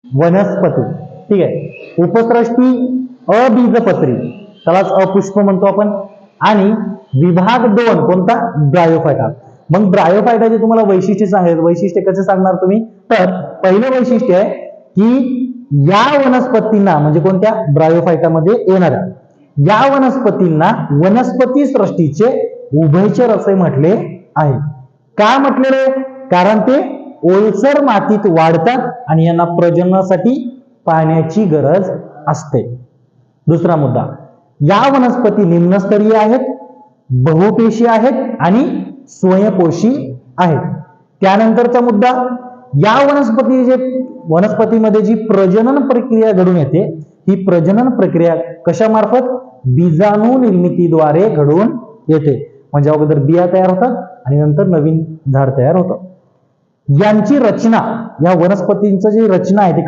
वनस्पती. ठीक आहे. उपसृष्टी अबीजपत्री, त्यालाच अपुष्प म्हणतो आपण. आणि विभाग 2 कोणता? ब्रायोफायटा. मग ब्रायोफायटाचे तुम्हाला वैशिष्ट्य सांगायचं. वैशिष्ट्य कसे सांगणार तुम्ही? तर पहिलं वैशिष्ट्य आहे की या वनस्पतींना, म्हणजे कोणत्या? ब्रायोफायटामध्ये येणाऱ्या या वनस्पतींना वनस्पती सृष्टीचे उभयचर असे म्हटले आहे. का म्हटलेले? कारण ते ओलसर मातीत वाढतात आणि यांना प्रजननासाठी पाण्याची गरज असते. दुसरा मुद्दा, या वनस्पती निम्नस्तरीय आहेत, बहुपेशी आहेत आणि स्वयंपोषी आहेत. त्यानंतरचा मुद्दा, या वनस्पतीमध्ये जी प्रजनन प्रक्रिया घडून येते, ही प्रजनन प्रक्रिया कशामार्फत? बीजाणू निर्मितीद्वारे घडून येते. म्हणजे अगोदर बिया तयार होतात आणि नंतर नवीन झाड तयार होतं. यांची रचना, या वनस्पतींची जी रचना आहे ती